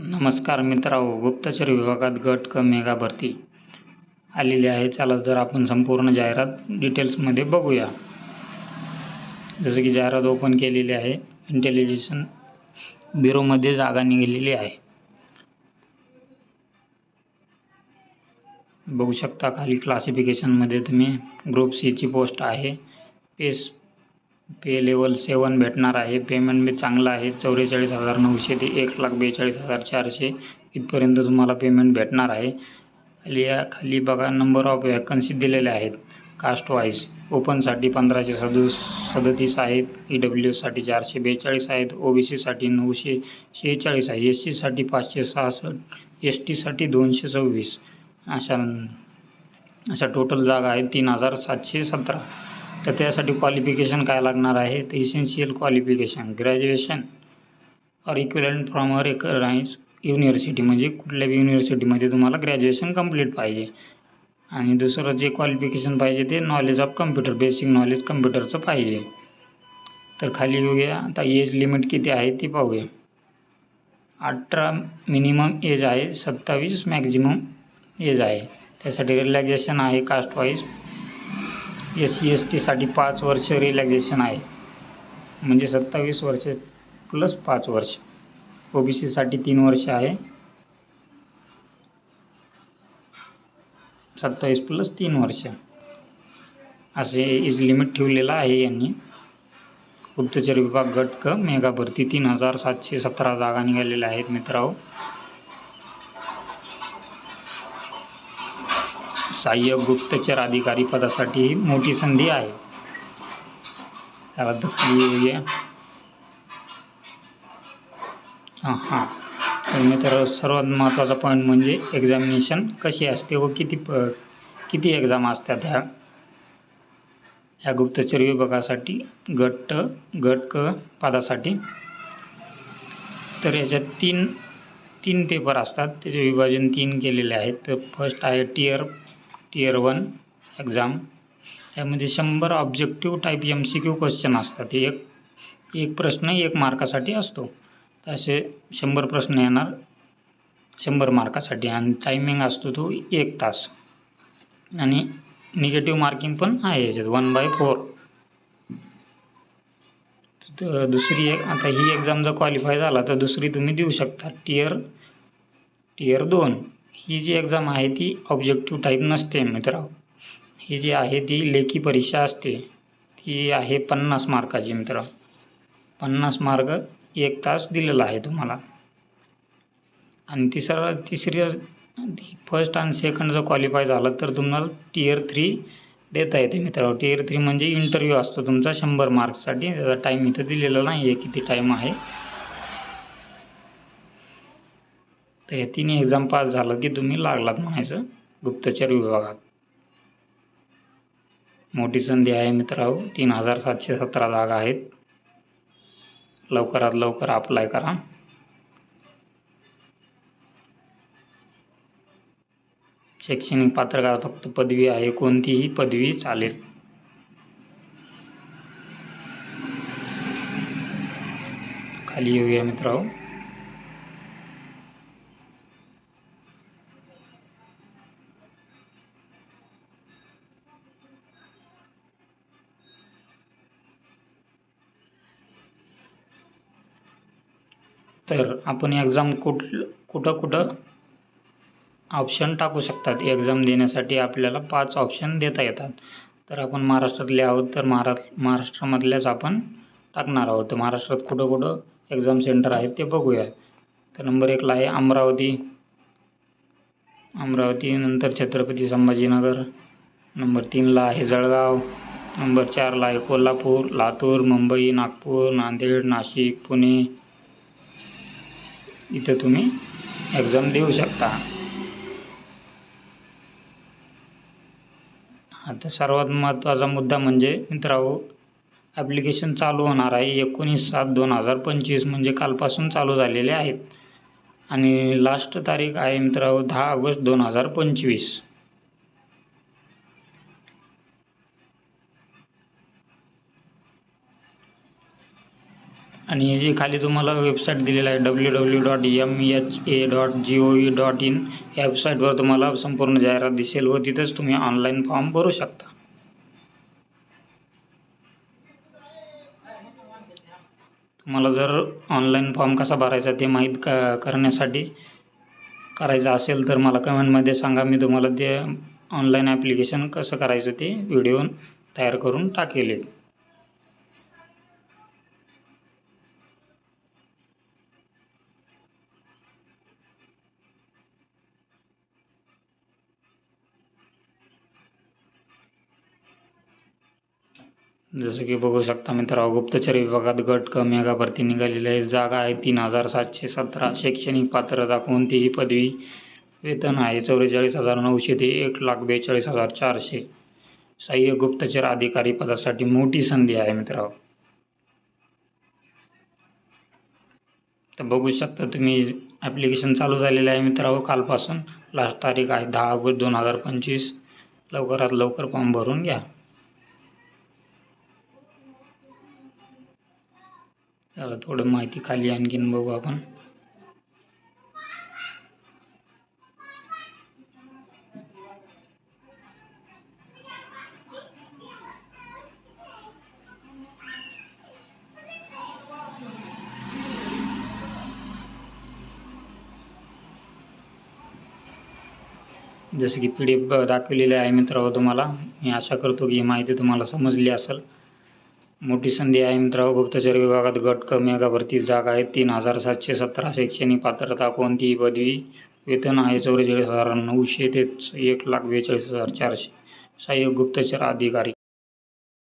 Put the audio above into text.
नमस्कार मित्रांनो, गुप्तचर विभागात गट क मेगा भरती आलेली आहे. चला तर आपण संपूर्ण जाहिरात डिटेल्समध्ये बघूया. जसं की जाहिरात ओपन केलेली आहे. इंटेलिजन्स ब्युरोमध्ये जागा निघालेली आहे. बघू शकता खाली क्लासिफिकेशनमध्ये तुम्ही ग्रुप सी ची पोस्ट आहे. पे लेवल 7 भेटणार आहे. पेमेंट बी चांगलं आहे. 44,900 ते 1,42,400 इथपर्यंत तुम्हाला पेमेंट भेटणार आहे. खाली बघा नंबर ऑफ वॅकन्सी दिलेल्या आहेत. कास्ट वाईज ओपनसाठी 1537 आहेत, EWS साठी 442 आहेत, OBC साठी 946 आहे, SC साठी 566, ST साठी 226 अशा टोटल जागा आहेत 3,717. तर त्यासाठी क्वालिफिकेशन काय लागणार आहे? तर इसेन्शियल क्वालिफिकेशन ग्रॅज्युएशन और equivalent from a recognised university, म्हणजे कुठल्या युनिव्हर्सिटीमध्ये तुम्हाला ग्रॅज्युएशन कंप्लीट पाहिजे. आणि दुसरं जे क्वालिफिकेशन पाहिजे ते knowledge of computer, basic knowledge कम्प्युटरचं पाहिजे. तर खाली येऊया. आता एज लिमिट किती आहे ती पाहूया. 18 मिनिमम एज आहे, 27 मॅक्झिमम एज आहे. त्यासाठी रिलॅक्सेशन आहे कास्ट वाईज. SC ST साठी 5 वर्ष रिलॅक्सेशन आहे, म्हणजे 27 वर्ष प्लस 5 वर्ष. OBC साठी 3 वर्ष आहे, 27 प्लस 3 वर्ष असे एज लिमिट ठेवलेलं आहे यांनी. गुप्तचर विभाग गट क मेगा भरती 3,717 जागा निघालेल्या आहेत मित्रांनो. सहाय्यक गुप्तचर अधिकारी पदासाठी मोठी संधी आहे. त्याला खाली येऊया. तर मित्र सर्वात महत्त्वाचा पॉईंट म्हणजे एक्झामिनेशन कशी असते व किती एक्झाम असतात ह्या गुप्तचर विभागासाठी गट क पदासाठी. तर याच्यात तीन पेपर असतात. त्याचे विभाजन 3 केलेले आहेत. तर फर्स्ट आहे टियर 1 एक्झाम. त्यामध्ये 100 ऑब्जेक्टिव्ह टाईप MCQ क्वेश्चन असतात. एक प्रश्न 1 मार्कासाठी असतो. तर असे 100 प्रश्न येणार 100 मार्कासाठी आणि टायमिंग असतो तो 1 तास. आणि निगेटिव्ह मार्किंग पण आहे याच्यात 1/4. तर दुसरी आता ही एक्झाम जर क्वालिफाय झाला तर दुसरी तुम्ही देऊ शकता. टियर 2 ही जी एक्झाम आहे ती ऑब्जेक्टिव्ह टाईप नसते मित्रांनो. ही जी आहे ती लेखी परीक्षा असते. ती आहे 50 मार्काची मित्र. 50 मार्क 1 तास दिलेला आहे तुम्हाला. आणि तिसरी फर्स्ट आणि सेकंड जर क्वालिफाय झालं तर तुम्हाला टियर 3 देता येते मित्रांनो. टियर 3 म्हणजे इंटरव्ह्यू असतो तुमचा 100 मार्क्ससाठी. त्याचा टाईम इथं दिलेला नाही आहे किती टाईम आहे. तर या तिन्ही एक्झाम पास झालं की तुम्ही लागलात म्हणायचं गुप्तचर विभागात. मोठी संधी आहे मित्रांनो. 3,717 जागा आहेत. लवकरात लवकर अप्लाय करा. शैक्षणिक पात्रता फक्त पदवी आहे, कोणतीही पदवी चालेल. खाली येऊया मित्रांनो. तर आपण एक्झाम कुठं ऑप्शन टाकू शकतात. एक्झाम देण्यासाठी आपल्याला 5 ऑप्शन देता येतात. तर आपण महाराष्ट्रातले आहोत तर महाराष्ट्रामधल्याच आपण टाकणार आहोत. तर महाराष्ट्रात कुठं एक्झाम सेंटर आहेत ते बघूया. तर नंबर 1ला आहे अमरावती, नंतर छत्रपती संभाजीनगर. नंबर 3ला आहे जळगाव. नंबर 4ला आहे कोल्हापूर, लातूर, मुंबई, नागपूर, नांदेड, नाशिक, पुणे. इथं तुम्ही एक्झाम देऊ शकता. आता सर्वात महत्त्वाचा मुद्दा म्हणजे मित्रांनो, ॲप्लिकेशन चालू होणार आहे 19/7/2025, म्हणजे कालपासून चालू झालेले आहेत. आणि लास्ट तारीख आहे मित्रांनो 10 ऑगस्ट 2025. आणि हे जे खाली तुम्हाला वेबसाईट दिलेलं आहे www.mha.gov.in या वेबसाईटवर तुम्हाला संपूर्ण जाहिरात दिसेल व तिथेच तुम्ही ऑनलाईन फॉर्म भरू शकता. तुम्हाला जर ऑनलाईन फॉर्म कसा भरायचा ते माहीत करण्यासाठी करायचं असेल तर मला कमेंटमध्ये सांगा. मी तुम्हाला ते ऑनलाईन ॲप्लिकेशन कसं करायचं ते व्हिडिओ तयार करून टाकेल. जसं की बघू शकता मित्रांनो, गुप्तचर विभागात गट क मेगा भरती निघालेली आहे. जागा आहे 3,717. शैक्षणिक पात्रता कोणतीही पदवी. वेतन आहे 44,900 ते 1,42,400. सहाय्यक गुप्तचर अधिकारी पदासाठी मोठी संधी आहे मित्रांनो. तर बघू शकता तुम्ही ॲप्लिकेशन चालू झालेलं आहे मित्रांनो कालपासून. लास्ट तारीख आहे 10 ऑगस्ट 2025. लवकरात लवकर फॉर्म भरून घ्या. त्याला थोडं माहिती खाली आणखीन बघू आपण. जसं की PDF दाखवलेली आहे मित्रांनो तुम्हाला. मी आशा करतो की ही माहिती तुम्हाला समजली असेल. मोठी संधी आहे मित्रांनो. गुप्तचर विभागात गट क मेगा भरती. जागा आहे 3,717. शैक्षणिक पात्रता कोणतीही पदवी. वेतन आहे 44,900 ते 1,42,400. सहाय्यक गुप्तचर अधिकारी.